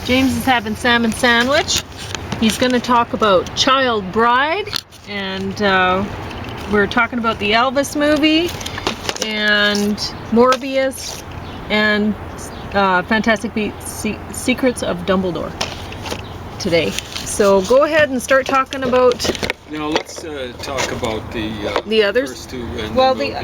James is having salmon sandwich. He's going to talk about Child Bride, and we're talking about the Elvis movie, and Morbius, and Fantastic Secrets of Dumbledore today. So go ahead and start talking about... Now let's talk about the others. First two. And well, the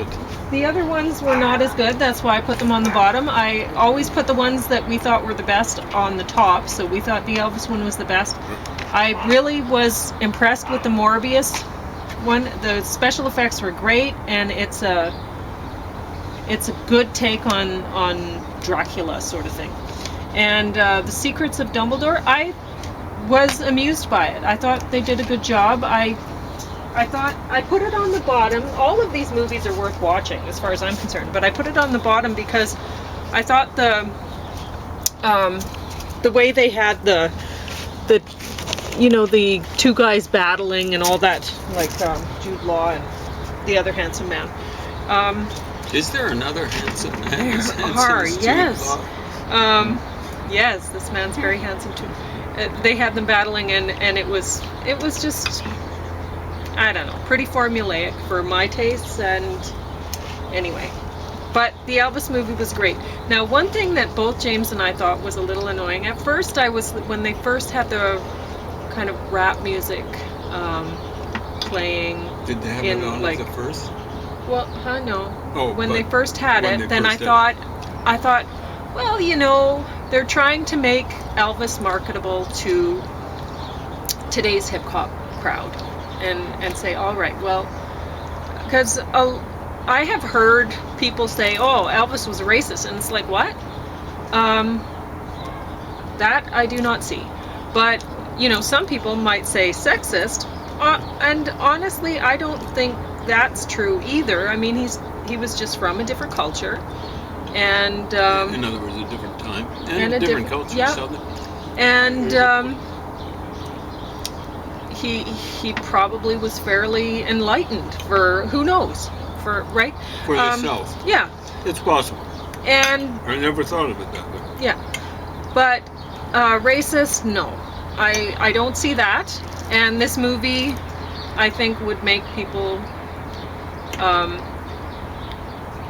other ones were not as good. That's why I put them on the bottom. I always put the ones that we thought were the best on the top. So we thought the Elvis one was the best. I really was impressed with the Morbius one. The special effects were great, and it's a good take on Dracula sort of thing. And the Secrets of Dumbledore, I was amused by it. I thought they did a good job. I thought I put it on the bottom. All of these movies are worth watching as far as I'm concerned, but I put it on the bottom because I thought the way they had the the two guys battling and all that, like Jude Law and the other handsome man. Is there another handsome man? Yes. Yes, this man's very handsome too. They had them battling, and it was just, I don't know, pretty formulaic for my tastes. And anyway, but the Elvis movie was great. Now, one thing that both James and I thought was a little annoying at first, when they first had the kind of rap music playing. Did they have it on at first? Well, no. Oh, when they first had it, then I thought, well, they're trying to make Elvis marketable to today's hip hop crowd, and say, all right, well, because I have heard people say, oh, Elvis was a racist, and it's like, what? That I do not see. But some people might say sexist, and honestly, I don't think that's true either. I mean, he was just from a different culture, and in other words, a different time and a different culture. Yeah. And he probably was fairly enlightened, for who knows, for the South. Yeah, it's possible. And I never thought of it that way. Yeah, but racist, no, I don't see that. And this movie, I think, would make people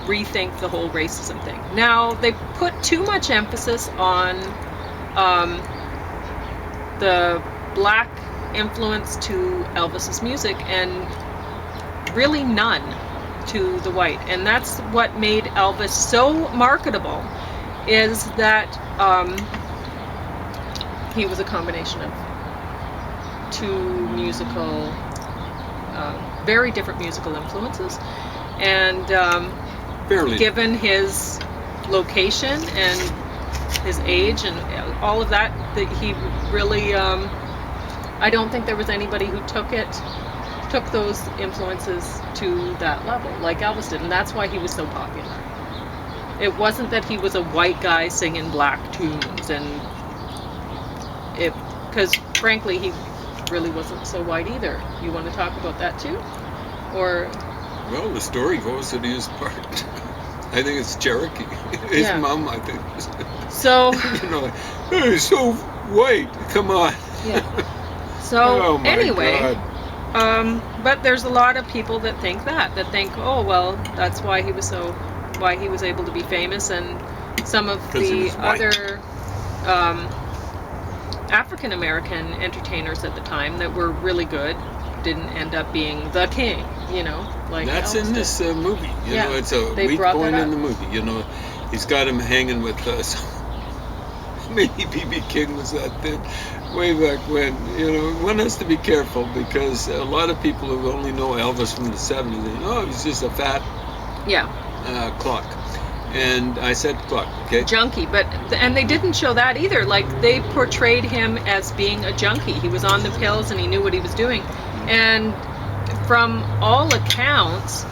rethink the whole racism thing. Now, they put too much emphasis on the black influence to Elvis's music, and really none to the white. And that's what made Elvis so marketable, is that he was a combination of two very different musical influences, and given his location and his age and all of that he really, I don't think there was anybody who took those influences to that level like Elvis did, and that's why he was so popular. It wasn't that he was a white guy singing black tunes, and because frankly he really wasn't so white either. You want to talk about that too? Or... Well, the story goes that he was part. I think it's Cherokee. His mom, I think. So. Hey, so white. Come on. Yeah. So oh my anyway, God. But there's a lot of people that think, oh well, that's why he was able to be famous, and some of the other African American entertainers at the time that were really good didn't end up being the king, like that's Elvis in this movie. It's a weak point in the movie. He's got him hanging with us. Maybe B.B. King was that thin way back when. One has to be careful, because a lot of people who only know Elvis from the 70s, he's just a fat clock. And I said clock, okay? Junkie, and they didn't show that either. Like, they portrayed him as being a junkie. He was on the pills and he knew what he was doing. And from all accounts,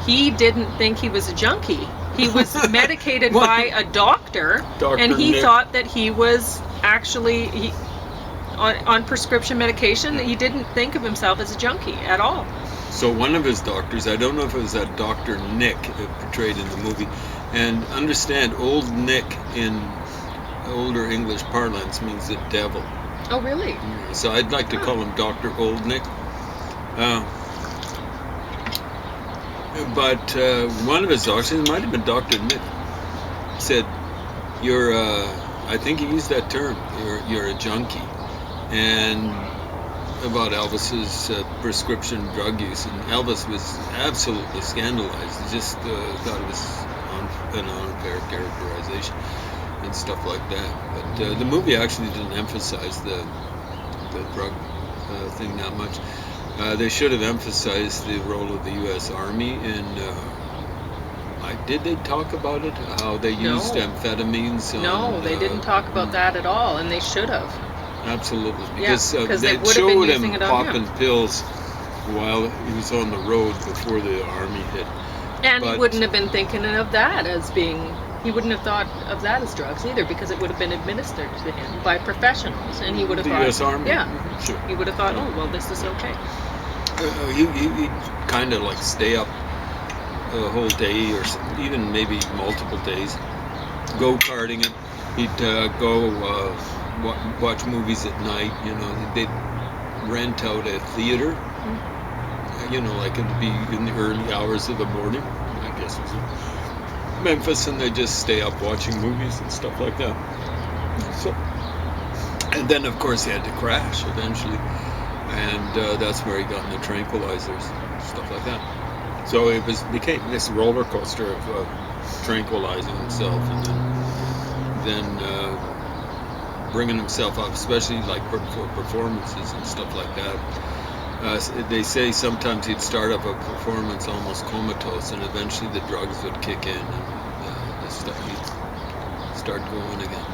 he didn't think he was a junkie. He was medicated by a doctor, and he thought that he was actually on prescription medication. He didn't think of himself as a junkie at all. So one of his doctors, I don't know if it was that Dr. Nick portrayed in the movie, and understand old Nick in older English parlance means the devil. Oh, really? Yeah, so I'd like to call him Dr. Oldnick. But one of his doctors, it might have been Dr. Nick, said, "You're," I think he used that term, "You're a junkie," and about Elvis's prescription drug use, and Elvis was absolutely scandalized. He just thought it was an unfair characterization and stuff like that. But the movie actually didn't emphasize the drug thing that much. They should have emphasized the role of the U.S. Army in. Did they talk about it? How they used amphetamines? No, they didn't talk about that at all, and they should have. Absolutely, because they they showed him popping pills while he was on the road before the Army hit. And he wouldn't have been thinking of that as being. He wouldn't have thought of that as drugs either, because it would have been administered to him by professionals, and he would have thought. The U.S. Army. Yeah. Sure. He would have thought, oh well, this is okay. He'd kind of like stay up a whole day, or even maybe multiple days, go-karting it. He'd go watch movies at night. You know, they'd rent out a theater. You know, like it'd be in the early hours of the morning. I guess it was in Memphis, and they'd just stay up watching movies and stuff like that. So, and then of course he had to crash eventually, and that's where he got the tranquilizers, stuff like that. So it became this roller coaster of tranquilizing himself, and then bringing himself up, especially like for performances and stuff like that. They say sometimes he'd start up a performance almost comatose, and eventually the drugs would kick in, and the stuff he'd start going again.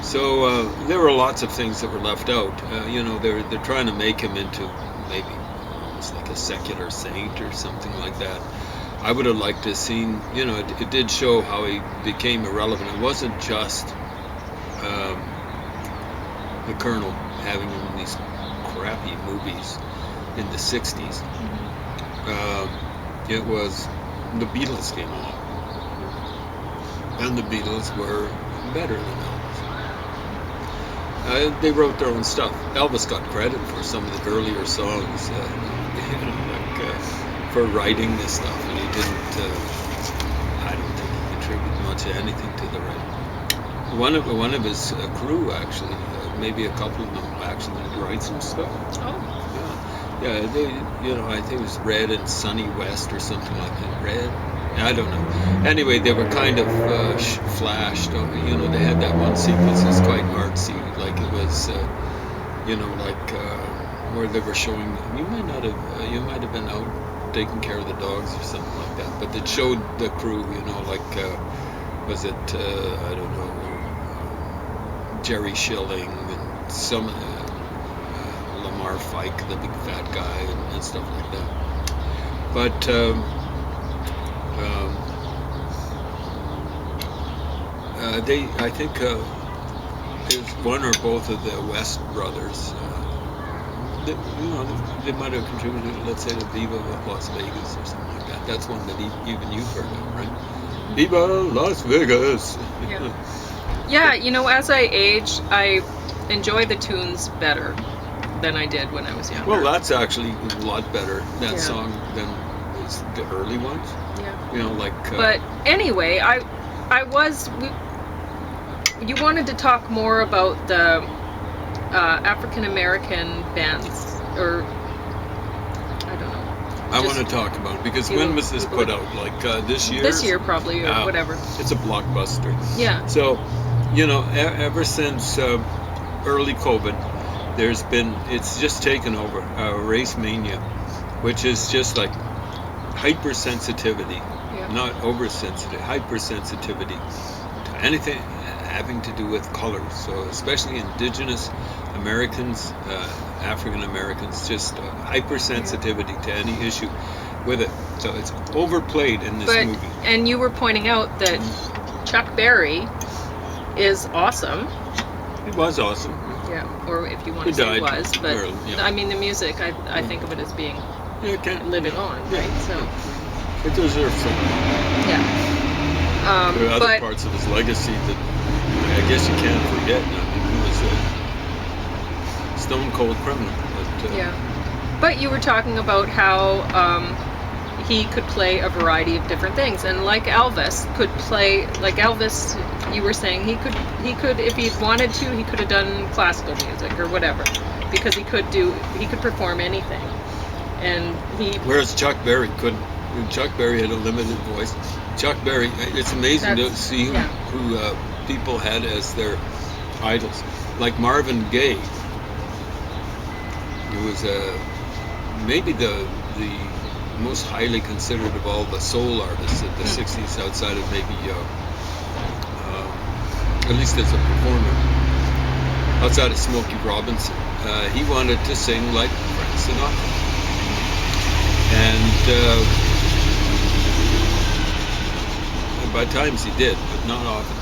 So there were lots of things that were left out. You know, they're trying to make him into maybe almost like a secular saint or something like that. I would have liked to have seen, you know, it did show how he became irrelevant. It wasn't just the Colonel having him in these crappy movies in the 60s. It was the Beatles came along, and the Beatles were better than Elvis. They wrote their own stuff. Elvis got credit for some of the earlier songs, for writing this stuff, and he didn't. I don't think he contributed much of anything to the writing. One of his crew actually, maybe a couple of them actually did write some stuff. Oh. Yeah, they, you know, I think it was Red and Sonny West or something like that. Red? I don't know. Anyway, they were kind of flashed. You know, they had that one sequence that was quite artsy, like it was, you know, like where they were showing. You might have been out taking care of the dogs or something like that. But it showed the crew, you know, like was it I don't know, Jerry Schilling and some. Lamar Fike, the big fat guy, and stuff like that. But I think it was one or both of the West brothers. They might have contributed, let's say, to Viva Las Vegas or something like that. That's one that even you've heard of, right? Viva Las Vegas. Yeah, you know, as I age, I enjoy the tunes better than I did when I was younger. Well, that's actually a lot better, that song, than the early ones. Yeah. You know, like... but anyway, you wanted to talk more about the African-American bands, or... I don't know. I want to talk about it, because when was this put out? Like this year? This year, probably, or whatever. It's a blockbuster. Yeah. So, you know, ever since early COVID, it's just taken over race mania, which is just like hypersensitivity, not oversensitive, hypersensitivity to anything having to do with colors. So especially Indigenous Americans, African Americans, just hypersensitivity to any issue with it. So it's overplayed in this movie. And you were pointing out that Chuck Berry is awesome. He was awesome. Yeah, or if you want to say was, but I mean the music, I think of it as being living on, right? So it deserves some. Yeah. There are other parts of his legacy that I guess you can't forget. I mean, he was a stone cold criminal. But, yeah. But you were talking about how he could play a variety of different things, and like Elvis, you were saying he could, if he wanted to, he could have done classical music or whatever, because he could perform anything. And whereas Chuck Berry couldn't. Chuck Berry had a limited voice. Chuck Berry, it's amazing to see who people had as their idols, like Marvin Gaye, who was maybe the most highly considered of all the soul artists of the 60s, outside of maybe, at least as a performer, outside of Smokey Robinson. He wanted to sing like Frank Sinatra. And by times he did, but not often.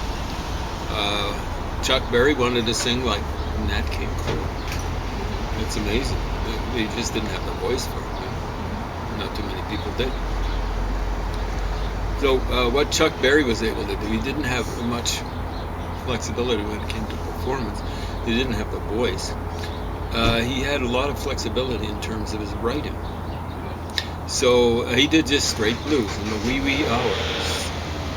Chuck Berry wanted to sing like Nat King Cole. It's amazing. He just didn't have the voice for it. Not too many people did. So what Chuck Berry was able to do, he didn't have much flexibility when it came to performance. He didn't have the voice. He had a lot of flexibility in terms of his writing. So he did just straight blues in the wee wee hours.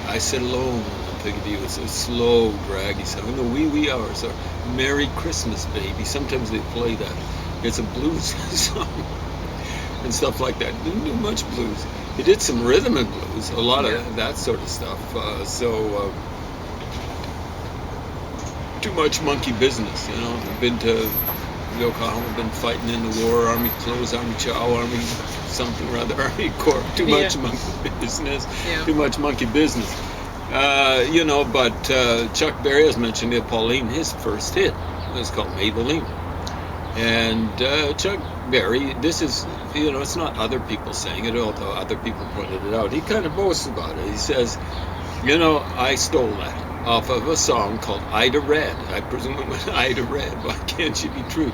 I sit alone and think of you. It's a slow, draggy song. In the wee wee hours, or Merry Christmas, Baby. Sometimes they play that. It's a blues song and stuff like that. Didn't do much blues. He did some rhythm and blues, a lot of that sort of stuff. Too much monkey business, you know. Been to Yokohama, been fighting in the war, Army Clothes, Army Chow, Army something or other, Army Corps. Too much monkey business. Too much monkey business. You know, but Chuck Berry, as mentioned, Pauline, his first hit was called Maybelline. And Chuck Berry, this is, you know, it's not other people saying it, although other people pointed it out. He kind of boasts about it. He says, you know, I stole that off of a song called Ida Red. I presume it was Ida Red. Why can't she be true?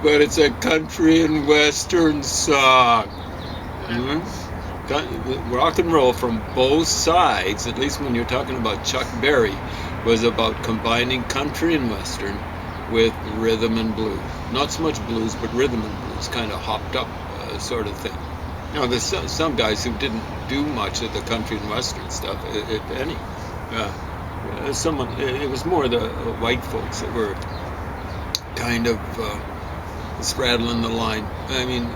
But it's a country and western song. Rock and roll from both sides, at least when you're talking about Chuck Berry, was about combining country and western with rhythm and blues. Not so much blues, but rhythm and blues, kind of hopped up sort of thing. Now, there's some guys who didn't do much of the country and western stuff, if any. It was more the white folks that were kind of straddling the line. I mean,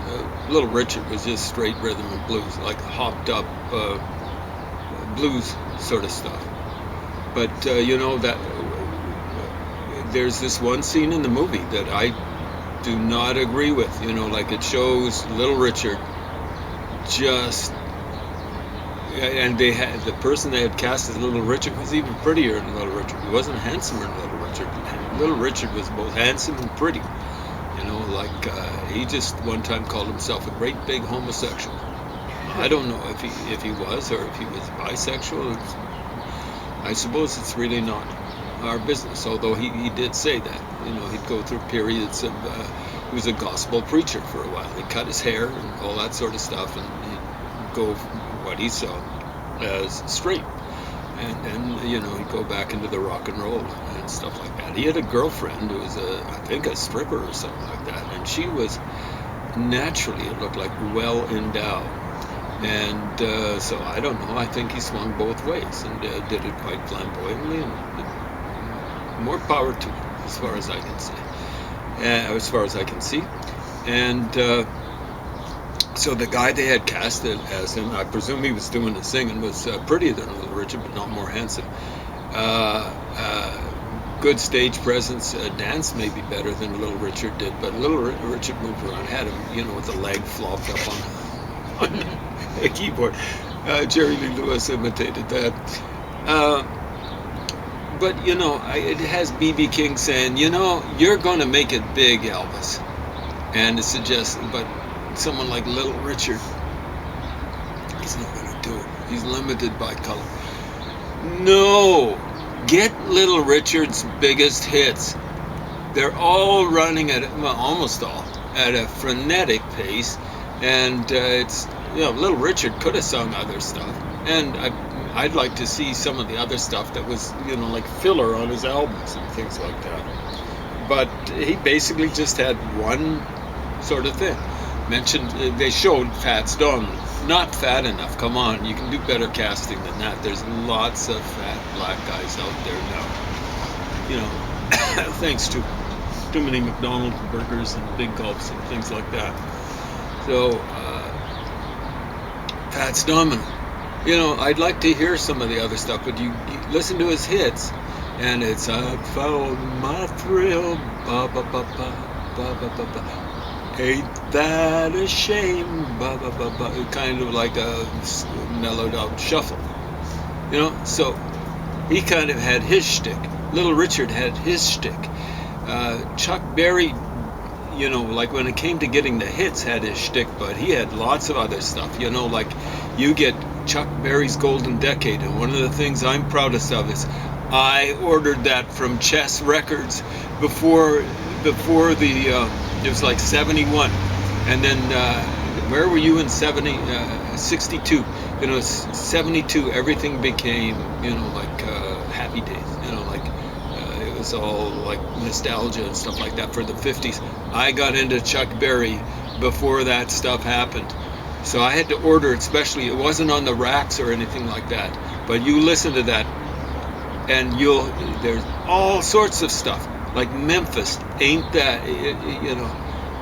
Little Richard was just straight rhythm and blues, like hopped up blues sort of stuff. But you know, that there's this one scene in the movie that I do not agree with. You know, like it shows Little Richard just, and they had the person they had cast as Little Richard was even prettier than Little Richard. He wasn't handsomer than Little Richard. Little Richard was both handsome and pretty. You know, like he just one time called himself a great big homosexual. I don't know if he was or if he was bisexual. I suppose it's really not our business, although he did say that. You know, he'd go through periods of he was a gospel preacher for a while. He cut his hair and all that sort of stuff, and he'd go what he saw as straight, and then, you know, he'd go back into the rock and roll and stuff like that. He had a girlfriend who was I think a stripper or something like that, and she was naturally, it looked like, well endowed. And so I don't know, I think he swung both ways and did it quite flamboyantly, and more power to him, as far as I can say, as far as I can see. And so the guy they had casted as him, I presume he was doing the singing, was prettier than Little Richard, but not more handsome. Good stage presence, dance maybe better than Little Richard did, but Little Richard moved around, had him, you know, with the leg flopped up on a keyboard. Jerry Lee Lewis imitated that. But, you know, it has B.B. King saying, you know, you're going to make it big, Elvis. And it suggests, but someone like Little Richard, he's not going to do it. He's limited by color. No! Get Little Richard's biggest hits. They're all running at, well, almost all, at a frenetic pace. And it's, you know, Little Richard could have sung other stuff. And I'd like to see some of the other stuff that was, like filler on his albums and things like that. But he basically just had one sort of thing. They showed Fats Domino. Not fat enough. Come on, you can do better casting than that. There's lots of fat black guys out there now. Thanks to too many McDonald's burgers and big gulps and things like that. So, Fats Domino. I'd like to hear some of the other stuff, but you listen to his hits, and it's I found my thrill, ba ba ba ba ba ba ba ba. Ain't that a shame, ba ba ba ba. Kind of like a mellowed out shuffle, So he kind of had his shtick. Little Richard had his shtick. Chuck Berry, like when it came to getting the hits, had his shtick, but he had lots of other stuff. Like you get Chuck Berry's Golden Decade, and one of the things I'm proudest of is I ordered that from Chess Records before the it was like 71, and then where were you in 62? 72, everything became like Happy Days, it was all like nostalgia and stuff like that for the 50s. I got into Chuck Berry before that stuff happened. So I had to order it, especially, it wasn't on the racks or anything like that. But you listen to that, and there's all sorts of stuff. Like Memphis, ain't that,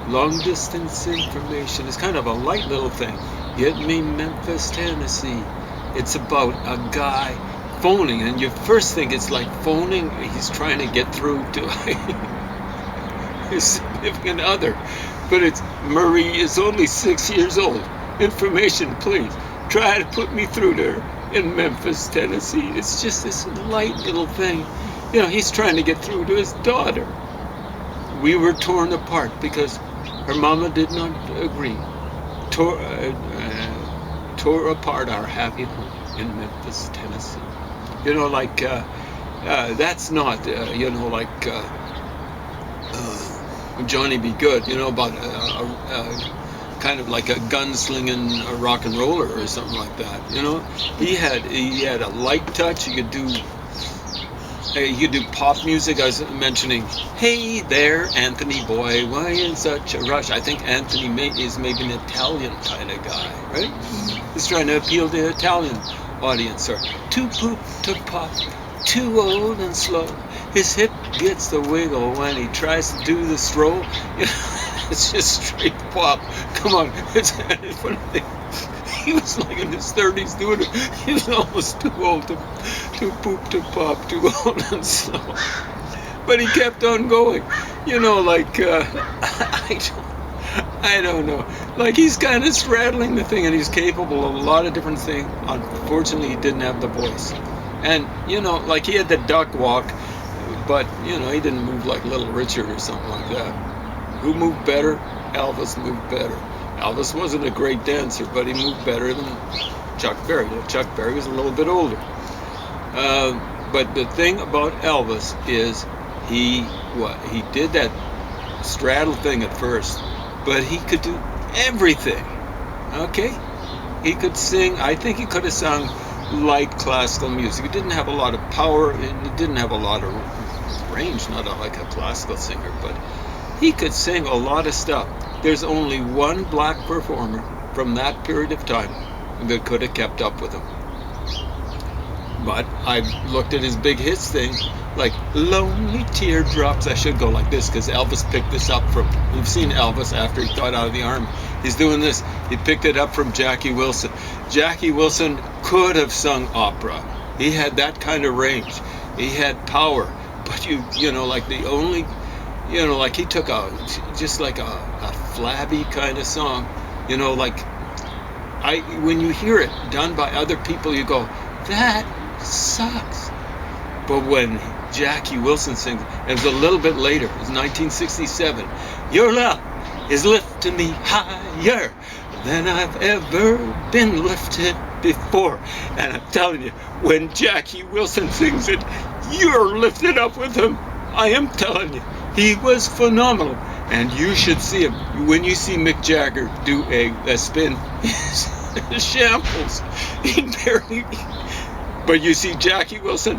long distance information. It's kind of a light little thing. Get me Memphis, Tennessee. It's about a guy phoning, and you first think it's like phoning, he's trying to get through to his significant other. But it's, Marie is only 6 years old. Information, please. Try to put me through there in Memphis, Tennessee. It's just this light little thing. He's trying to get through to his daughter. We were torn apart because her mama did not agree. Tore apart our happy home in Memphis, Tennessee. That's not, like Johnny Be Good, about kind of like a gunslinging rock and roller or something like that. He had a light touch. He could do pop music. I was mentioning, hey there, Anthony boy, why in such a rush? I think Anthony is maybe an Italian kind of guy, right? He's trying to appeal to the Italian audience. Or too poop to pop, too old and slow. His hip gets the wiggle when he tries to do the stroll. It's just straight pop. Come on, it's funny thing. He was like in his 30s doing it. He was almost too old to poop to pop, too old and slow. But he kept on going. I don't know. Like he's kind of straddling the thing, and he's capable of a lot of different things. Unfortunately, he didn't have the voice. And, like he had the duck walk, but, he didn't move like Little Richard or something like that. Who moved better? Elvis moved better. Elvis wasn't a great dancer, but he moved better than Chuck Berry. Chuck Berry was a little bit older. But the thing about Elvis is he did that straddle thing at first, but he could do everything. Okay? He could sing. I think he could have sung light classical music. He didn't have a lot of power, and he didn't have a lot of range, not like a classical singer, but he could sing a lot of stuff. There's only one black performer from that period of time that could have kept up with him. But I looked at his big hits thing, like Lonely Teardrops. I should go like this because Elvis picked this up from, we've seen Elvis after he got out of the army. He's doing this. He picked it up from Jackie Wilson. Jackie Wilson could have sung opera. He had that kind of range. He had power. But like the only, like he took just like a flabby kind of song, when you hear it done by other people, you go, that sucks. But when Jackie Wilson sings, it was a little bit later, it was 1967, your love is lifting me higher than I've ever been lifted before. And I'm telling you, when Jackie Wilson sings it, you're lifted up with him. I am telling you, he was phenomenal. And you should see him. When you see Mick Jagger do a spin, shambles. But you see Jackie Wilson,